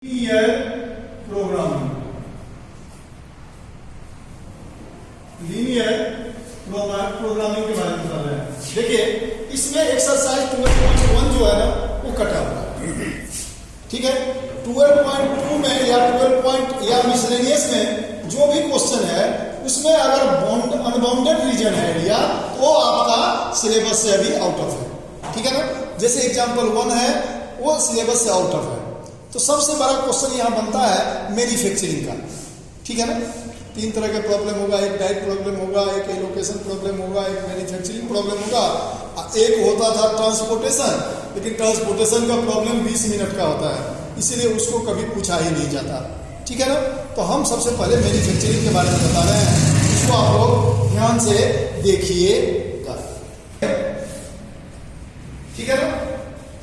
Linear programming. Linear programming के बारे में बता रहे हैं। देखिए इसमें एक्सरसाइज 12.1 जो है ना वो कटा हुआ है, ठीक है। 12.2 में या 12 या मिसलेनियस में जो भी क्वेश्चन है उसमें अगर अनबाउंडेड रीजन है एरिया तो आपका सिलेबस से अभी आउट ऑफ है, ठीक है ना। जैसे एग्जांपल 1 है वो सिलेबस से आउट ऑफ है। तो सबसे बड़ा क्वेश्चन यहाँ बनता है मैन्युफैक्चरिंग का, ठीक है ना। 3 तरह के प्रॉब्लम होगा, एक डाइट प्रॉब्लम होगा, एक एलोकेशन प्रॉब्लम होगा, एक मैन्युफैक्चरिंग प्रॉब्लम होगा। एक होता था ट्रांसपोर्टेशन, लेकिन ट्रांसपोर्टेशन का प्रॉब्लम 20 मिनट का होता है, इसीलिए उसको कभी पूछा ही नहीं जाता, ठीक है ना। तो हम सबसे पहले मैन्युफैक्चरिंग के बारे में बता रहे हैं, इसको आप लोग ध्यान से देखिएगा, ठीक है ना।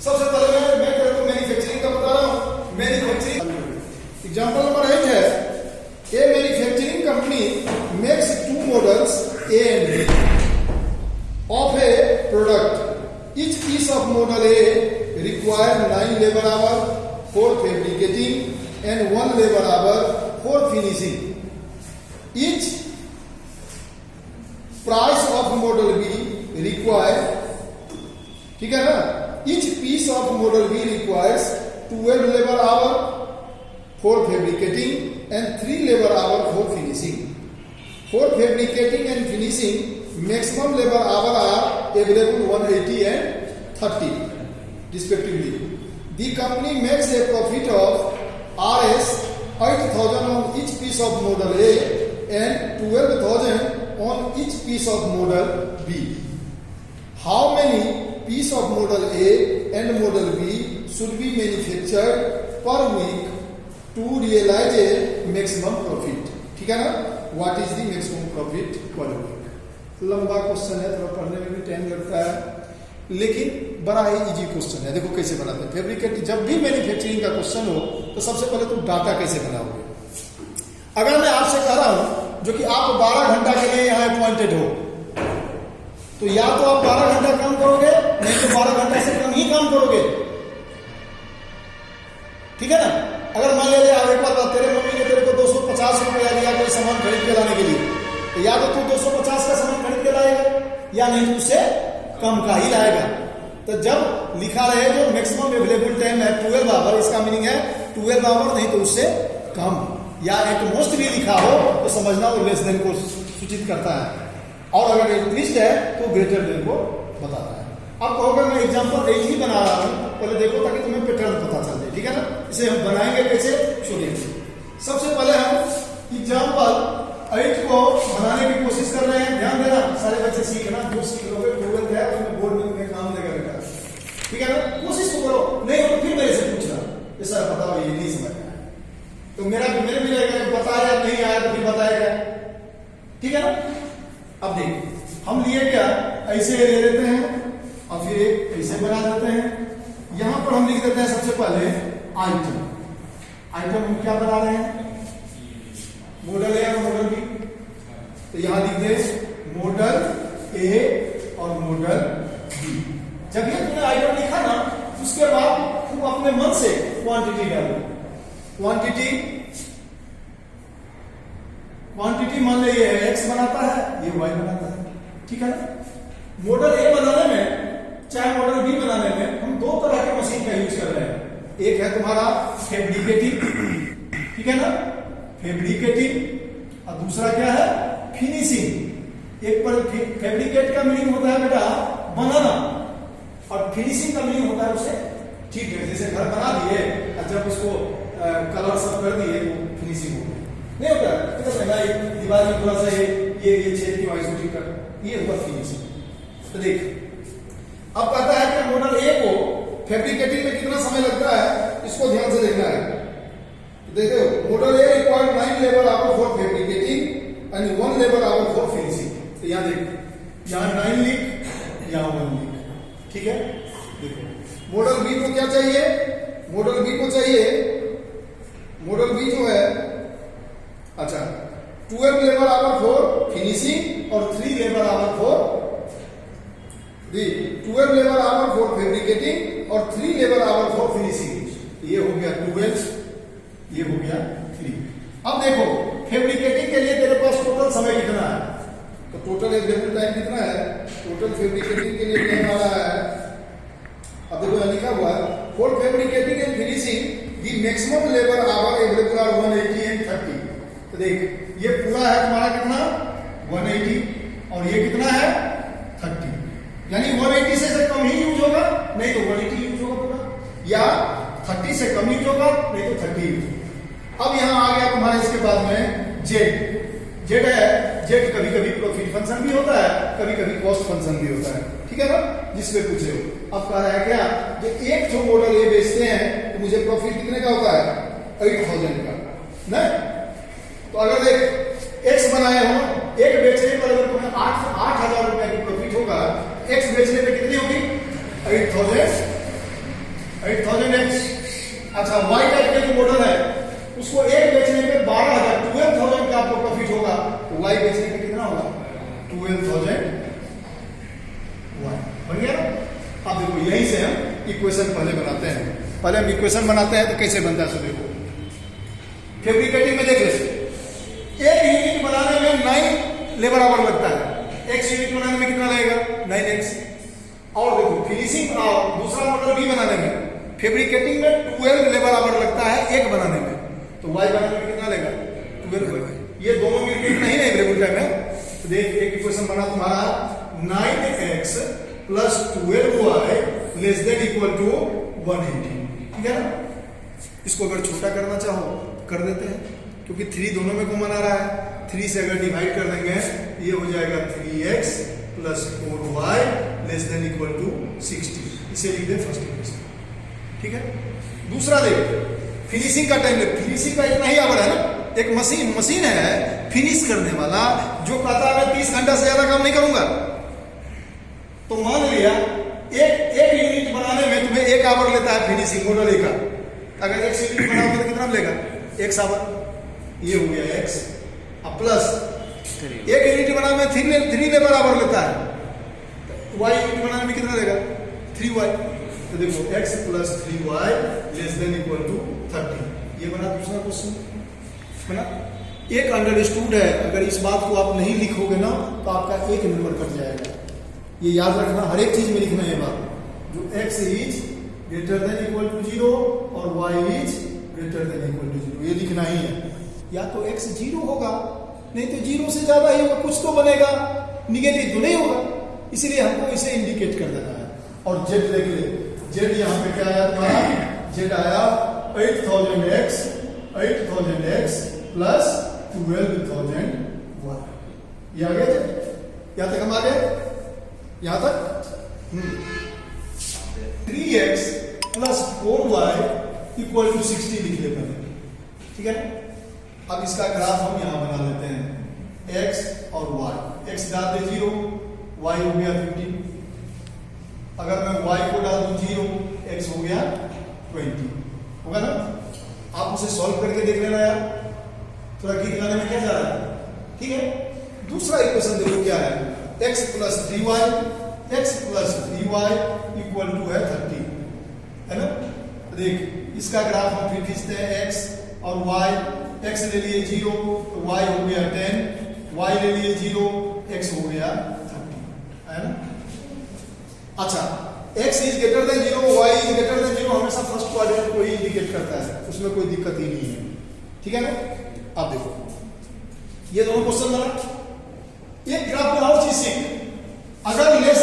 सबसे पहले मैं मैन्युफैक्चरिंग का बता रहा हूं। मैन्युफैक्चरिंग एग्जांपल नंबर 8 है, a manufacturing company makes 2 models A and B of a product. Each piece of model A require 9 labour hour for fabricating and 1 labour hour for finishing. Each price of model B require, ठीक है ना। Each piece of model B requires 12 labor hour for fabricating and 3 labor hour for finishing. For fabricating and finishing, maximum labor hour are available 180 and 30 respectively. The company makes a profit of Rs 8,000 on each piece of model A and 12,000 on each piece of model B. How many piece of model A and model B should be manufactured per week to realize a maximum profit, ठीक है ना। What is the maximum profit per week? लंबा question है, थोड़ा पढ़ने में भी time लगता है, लेकिन बड़ा ही इजी क्वेश्चन है। देखो कैसे बनाते हैं फैब्रिकेट। जब भी मैन्युफैक्चरिंग का क्वेश्चन हो तो सबसे पहले तुम डाटा कैसे बनाओगे। अगर मैं आपसे कह रहा हूं जो कि आप 12 घंटा के लिए यहाँ अपॉइंटेड हो, तो या तो आप 12 घंटा काम करोगे, नहीं तो 12 घंटा से कम ही काम करोगे, ठीक है ना। अगर मान लिया एक बार तेरे मम्मी ने तेरे को 250 रुपया दिया कोई सामान खरीद के लाने के लिए, तो या तो तू 250 का सामान खरीद के लाएगा या नहीं तो उससे कम का ही लाएगा। तो जब लिखा रहे जो मैक्सिमम अवेलेबल टाइम है 12 आवर, इसका मीनिंग है 12 आवर नहीं तो उससे कम, या एट मोस्ट भी लिखा हो तो समझना वो लेस देन को सूचित करता है, और अगर इंक्रीज्ड है तो ग्रेटर देन को बताता है। अब कहोगे मैं एग्जांपल 8 ही बना रहा हूं, पहले देखो ताकि तुम्हें पैटर्न पता चल जाए, ठीक है ना। इसे हम बनाएंगे कैसे, सुनिए। सबसे पहले हम एग्जांपल 8 को बनाने की कोशिश कर रहे हैं। ध्यान देना, सारे बच्चे सीखना, जो सीख लोगे गूगल है उसमें बोर्ड में काम देगा बेटा, ठीक है ना। कोशिश तो करो, नहीं हो तो फिर मेरे से पूछना, ये सर बताओ ये नहीं समझ में आया, तो मेरे भी रहेगा बताया नहीं आया तो फिर बताएगा, ठीक है ना। अब देखिए हम लिए क्या, ऐसे ले लेते हैं और फिर एक ऐसे बना देते हैं। यहां पर हम लिख देते हैं सबसे पहले आइटम। आइटम हम क्या बना रहे हैं, मॉडल ए और मॉडल बी, तो यहां लिख दे मॉडल ए और मॉडल बी। जब ये तुमने आइटम लिखा ना, उसके बाद तुम अपने मन से क्वांटिटी डालो। क्वांटिटी मान लो ये x बनाता है, ये y बनाता है, ठीक है ना। मॉडल ए बनाने में चाहे मॉडल बी बनाने में हम 2 तरह के मशीन का यूज कर रहे हैं। एक है तुम्हारा फैब्रिकेटिंग, ठीक है ना, फैब्रिकेटिंग, और दूसरा क्या है फिनिशिंग। एक पर फैब्रिकेट का मीनिंग होता है बेटा बनाना, और फिनिशिंग का मीनिंग होता है उसे ठीक है, जैसे घर बना दिए और जब उसको कलर सब कर दिए वो फिनिशिंग हो गई, नहीं होता है दीवार में थोड़ा सा ये छेद की वाइस ठीक कर, ये हुआ फिनिशिंग। तो देख अब कहता है कि मॉडल ए को फैब्रिकेटिंग में कितना समय लगता है, इसको ध्यान से देखना है। देखो model A required 9 labour hour for fabricating and 1 labour hour for finishing. तो यहां देख, यहां 9 लिख, यहां 1 लिख, ठीक है। देखो मॉडल बी को क्या चाहिए, मॉडल बी को चाहिए, मॉडल बी जो है अच्छा 12 लेबर आवर फॉर फिनिशिंग और 3 labour hour for 12 labour hour for fabricating और 3 लेबर आवर फॉर फिनिशिंग। ये हो गया 12 ये हो गया 3। अब देखो फैब्रिकेटिंग के लिए तेरे पास टोटल समय कितना है, तो टोटल अवेलेबल टाइम कितना है, टोटल फैब्रिकेटिंग के लिए टाइम आ रहा है, अब देखो यहाँ लिखा हुआ है for fabricating and finishing the maximum labour hour available are 180 and 30। तो देख ये पूरा है तुम्हारा कितना 180 और ये कितना है 30, यानी 180 से कम ही यूज होगा, नहीं तो 180 यूज होगा पूरा, या 30 से कम यूज होगा, नहीं तो 30 यूज होगा। अब यहाँ आ गया तुम्हारा इसके बाद में जेड है, जेड कभी कभी प्रॉफिट फंक्शन भी होता है, कभी कभी कॉस्ट फंक्शन भी होता है, ठीक है ना, जिसपे पूछे हो। अब कह रहा है क्या जो एक जो मॉडल ये बेचते हैं तो मुझे प्रॉफिट कितने का होता है 8000 का, नहीं तो अगर देख एक्स बनाए हो, एक बेचने पर अगर तुम्हें 8,000 रुपए की प्रॉफिट होगा, एक्स बेचने पे कितनी होगी 8,000 एक्स। अच्छा वाई टाइप का जो मॉडल है उसको एक बेचने पे 12,000 का आपको प्रॉफिट होगा, तो वाई बेचने पे कितना होगा 12,000 वाई बन गया। अब देखो यहीं से हम इक्वेशन पहले बनाते हैं, पहले हम इक्वेशन बनाते हैं तो कैसे बनता है, सो देखो फैब्रिकेटिंग में देख ले एक यूनिट बनाने में 9 लेबर आवर लगता है, एक्स यूनिट बनाने में कितना लगेगा 9x। और देखो फिनिशिंग दूसरा मॉडल भी बनाने में फैब्रिकेटिंग में 12 लेबर आवर लगता है एक बनाने में, तो y बनाने में कितना लगेगा 12। ये दोनों मिलकर कितना ही अवेलेबल टाइम है, तो देख एक इक्वेशन बना तुम्हारा 9x plus 12y less than equal to 180, ठीक है ना। इसको अगर छोटा करना चाहो कर देते हैं, क्योंकि 3 दोनों में कॉमन आ रहा है, 3 से अगर डिवाइड कर देंगे ये हो जाएगा 3x plus 4y less than equal to 60, इसे लिख दे फर्स्ट इक्वेशन, ठीक है। दूसरा देख फिनिशिंग का टाइम, फिनिशिंग का इतना ही आवर है ना, एक मशीन है फिनिश करने वाला जो कहता है मैं 30 घंटा से ज्यादा काम नहीं करूंगा, तो मान लिया एक यूनिट बनाने में तुम्हें 1 आवर लेता है फिनिशिंग मॉडल का, अगर 1 यूनिट बनाओगे तो कितना लेगा 1 आवर, ये हो गया x। अब प्लस 1 यूनिट बनाने में 3 लेबर आवर लेता है, y यूनिट बनाने में कितना लेगा 3y, तो देखो x plus 3y less than equal to 30, ये बना दूसरा क्वेश्चन बना। एक अंडरस्टूड है, अगर इस बात को आप नहीं लिखोगे ना तो आपका एक नंबर कट जाएगा, ये याद रखना, हर एक चीज में लिखना है बात, जो x is greater than equal to 0 और y is greater than equal to 0, ये लिखना ही है। या तो x 0 होगा, नहीं तो 0 से ज्यादा ही होगा, कुछ तो बनेगा, निगेटिव तो नहीं होगा, इसलिए हमको इसे इंडिकेट कर देना है। और z देख ले, z यहाँ पे क्या आया तुम्हारा, z आया 8,000x प्लस 12,000 y, ये आ गया, यहाँ तक हम आ गए, यहाँ तक 3x plus 4y equal to 60 लिख लेते हैं, ठीक है। अब इसका ग्राफ हम यहां बना लेते हैं, x और y, x डाल दे 0, y हो गया 50, अगर मैं y को डाल दूं 0, x हो गया 20, होगा ना। आप उसे सॉल्व करके देख लेना यार, थोड़ा गीत गाने में क्या जा रहा है, ठीक है। दूसरा इक्वेशन देखो क्या है, x plus 3y equal to है 30, है ना। देख इसका ग्राफ हम फिर खींचते हैं, x और y, x ले लिए 0 तो y हो गया 10, y ले लिए 0, x हो गया 30, है ना। अच्छा x is greater then 0, y is greater then 0 हमेशा फर्स्ट क्वाड्रेंट को ही इंडिकेट करता है, उसमें कोई दिक्कत ही नहीं है, ठीक है ना। अब देखो ये दोनों क्वेश्चन बना, एक ग्राफ बनाओ चीज सीख, अगर लेस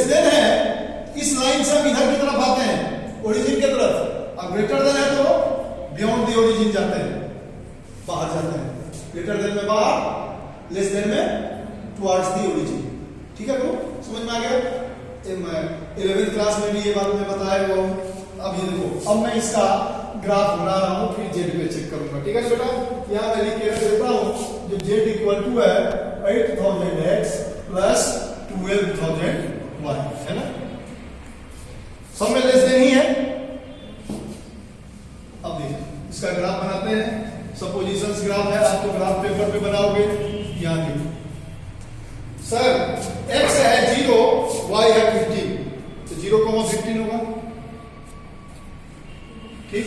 देन है इस लाइन से हम इधर की तरफ आते हैं ओरिजिन की तरफ, अब ग्रेटर देन है तो बियॉन्ड द ओरिजिन जाते हैं, बाहर जाते हैं, ग्रेटर देन में बाहर, लेस देन में टुवर्ड्स द ओरिजिन, ठीक है। तो समझ में आ गया, 11th क्लास में भी ये बात मैं बताया हुआ हूं। अब ये देखो, अब मैं इसका ग्राफ बना रहा हूं, फिर जेड पे चेक करूंगा, ठीक है बेटा। यहां मैं लिख के रख देता हूं, जो जेड इक्वल टू है 8,000x प्लस 12,000y, है ना, सब में लेस देन ही है। अब देखिए इसका ग्राफ बनाते हैं, सपोजिशंस ग्राफ है, आप तो ग्राफ पेपर पे बनाओगे, यहां देखिए सर x है 0, y है 15, तो 0,15 होगा, ठीक।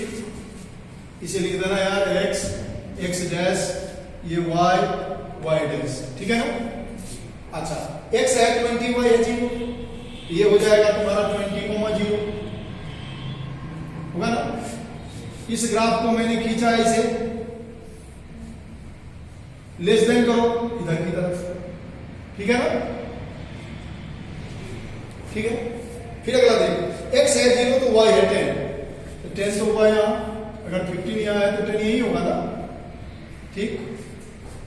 इसे लिख देना यार x, x डैश, ये y, y डैश, ठीक है ना। अच्छा x है 20, y है 0, ये हो जाएगा तुम्हारा 20, 0 होगा ना। इस ग्राफ को मैंने खींचा, इसे लेस देन करो इधर की तरफ, ठीक है ना, ठीक है। फिर अगला देखो, x है 0 तो y है 10, तो 10 तो होगा यहाँ, अगर 15 यहाँ है तो 10 यही होगा ना, ठीक।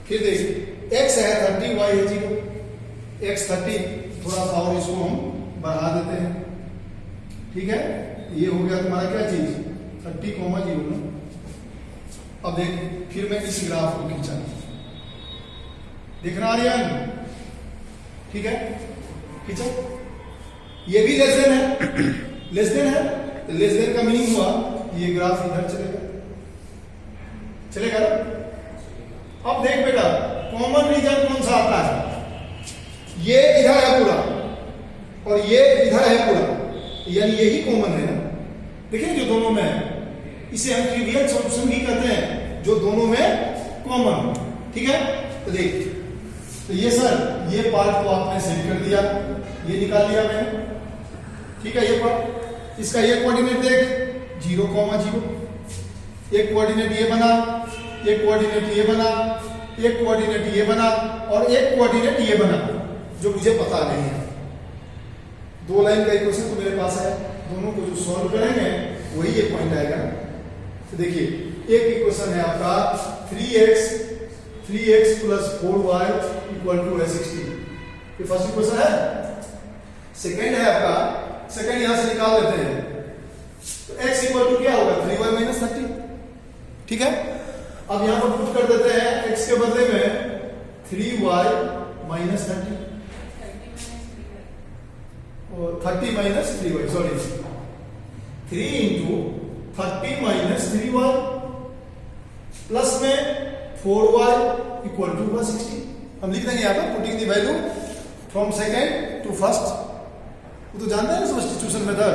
फिर देखिए x है 30, y है 0, x 30, थोड़ा सा और इसको हम बढ़ा देते हैं, ठीक है। ये हो गया तुम्हारा क्या चीज 30, 0 ना। अब देख फिर मैं इस ग्राफ को खींचा, देखना आ रहा है, ठीक है, खींचा, ये भी लेस देन है, लेस देन है, तो लेस देन का मीनिंग हुआ ये ग्राफ इधर चलेगा, चलेगा ना। अब देख बेटा कॉमन रीजन कौन सा आता है, ये इधर है पूरा और ये इधर है पूरा, यानी यही कॉमन है ना। देखिए जो दोनों में है इसे हम ट्रिवियल सॉल्यूशन भी कहते हैं, जो दोनों में कॉमन, ठीक है। तो देख, तो ये सर ये पार्ट को आपने सेट कर दिया, ये निकाल लिया मैंने, ठीक है। ये पार्ट, इसका ये कोऑर्डिनेट देख 0, 0, एक कोऑर्डिनेट ये बना, एक कोऑर्डिनेट ये बना, एक कोऑर्डिनेट ये बना और एक कोऑर्डिनेट ये बना, जो मुझे पता नहीं है। 2 लाइन का इक्वेशन तो मेरे पास है, दोनों को जो सॉल्व करेंगे वही ये पॉइंट आएगा। तो देखिए एक इक्वेशन है आपका 3x plus 4y equal to है 16, ये फर्स्ट इक्वेशन है। सेकेंड है आपका, सेकेंड यहां से निकाल लेते हैं, तो x इक्वल टू क्या होगा 3y माइनस 30, ठीक है। अब यहां पर पुट कर देते हैं x के बदले में 3y माइनस 30 और 30 minus 3y, sorry 3 into 30 minus 3y plus में 4y इक्वल टू 60। हम लिख देंगे यहाँ पर putting the value from second to first, वो तो जानते हैं ना सब्स्टिट्यूशन मेथड।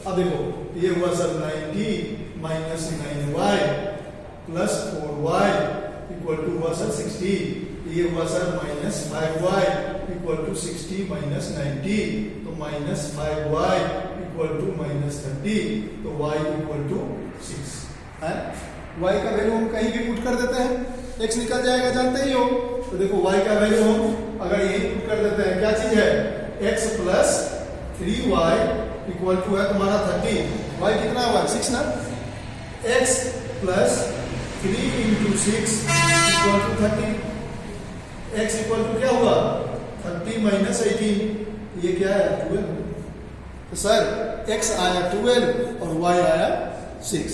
अब देखो ये हुआ sir 90 minus 9y plus 4y equal to हुआ सर 60, ये हुआ sir minus 5y equal to 60 minus 90, तो minus 5y equal to minus 30, तो y इक्वल टू 6 है। y का वैल्यू हम कहीं भी पुट कर देते हैं, x निकल जाएगा, जानते ही हो। तो देखो y का वैल्यू हम अगर यही पुट कर देते हैं, क्या चीज है x plus 3y equal to है तुम्हारा 30, y कितना हुआ 6 ना, x plus 3 into 6 equal to 30, x equal to क्या हुआ 30 माइनस 18, ये क्या है 12। तो सर x आया 12 और y आया 6,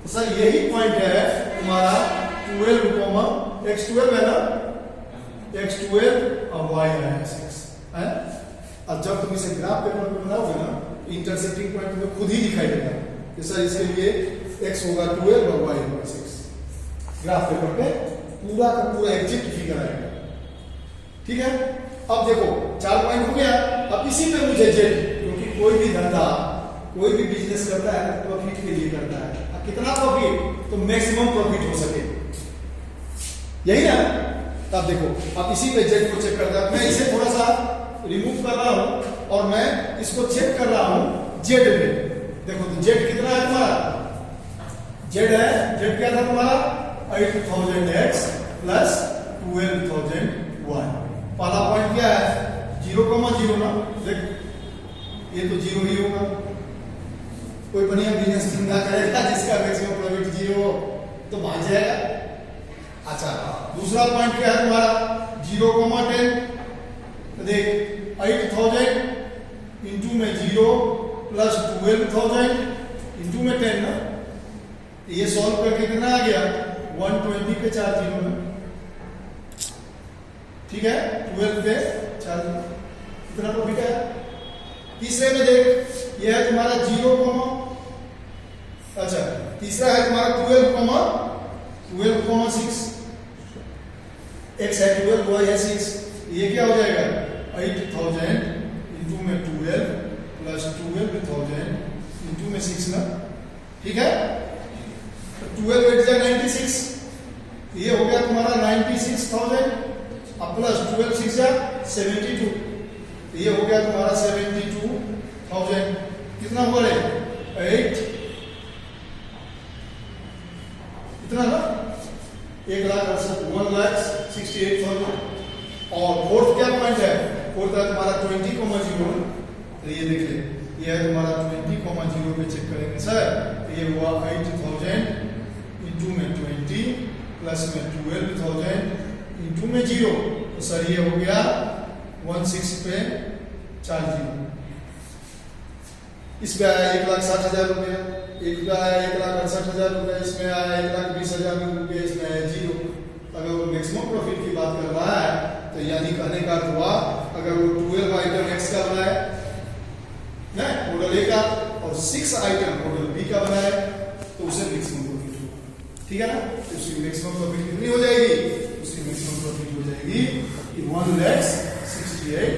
तो सर यही पॉइंट है तुम्हारा 12, x12 है ना, x12 और y आया 6 है। अब जब तुम इसे ग्राफ पेपर पे बनाओगे ना, इंटरसेक्टिंग पॉइंट तुम्हें खुद ही दिखाई देगा कि सर इसके लिए x होगा 12 और y होगा 6। ग्राफ पेपर पे पूरा का पूरा एग्जैक्ट फिगर आएगा, ठीक है। अब देखो 4 पॉइंट हो गया, अब इसी पे मुझे जेड, क्योंकि कोई भी धंधा कोई भी बिजनेस करता है तो प्रॉफिट के लिए करता है, अब कितना प्रॉफिट, तो मैक्सिमम प्रॉफिट हो सके, यही ना। तब देखो अब इसी पे जेड को चेक करता है, मैं इसे थोड़ा सा रिमूव कर रहा हूं और मैं इसको चेक कर रहा हूं जेड पे। देखो तो जेड कितना है तुम्हारा, जेड है, जेड क्या था तुम्हारा 8000x प्लस 12000y। पहला पॉइंट क्या है 0,0 ना, देख ये तो 0 ही होगा। कोई बढ़िया बिजनेस धंधा करेगा जिसका मैक्सिमम प्रॉफिट 0 हो तो भाग जाएगा। अच्छा दूसरा पॉइंट क्या है तुम्हारा 0,10, तो देख 8000 इंटू में 0 प्लस 12000 इंटू में 10 ना, ये सॉल्व करके कितना आ गया 120 पे 4 0 में, ठीक है 12 पे 4 कितना प्रॉफिट है। तीसरे में देख ये है तुम्हारा 0, अच्छा तीसरा है तुम्हारा 12,6, x है 12 y है 6, ये क्या हो जाएगा 8000 इंटू में 12 प्लस 12,000 इंटू में 6 ना, ठीक है। 12 8 जा 96, ये हो गया तुम्हारा 96,000 अब प्लस 12 6 जा 72, ये हो गया तुम्हारा 72,000। कितना हुआ रे 8 इतना ना 1,68,000। और फोर्थ क्या पॉइंट है, फोर्थ है तुम्हारा 20,0, तो ये देख ले ये है तुम्हारा 20,0 पे चेक करेंगे सर, तो ये हुआ 8,000 इंटू में 20 प्लस में 12,000 इंटू में 0, तो सर ये हो गया 16 पे 4 0। इसमें आया 1,60,000 रुपया, एक पे आया 1,68,000 रुपया, इसमें आया 1,20,000 रुपया, इसमें आया 0। अगर वो मैक्सिमम प्रॉफिट की बात कर रहा है तो यानी कहने का अर्थ हुआ अगर वो 12 आइटम एक्स का बनाए मॉडल ए का और 6 आइटम मॉडल बी का बनाए तो उसे मैक्सिमम प्रॉफिट होगा, ठीक है ना। तो उसकी मैक्सिमम प्रॉफिट कितनी हो जाएगी, उसकी मैक्सिमम प्रॉफिट हो जाएगी 1,68,000।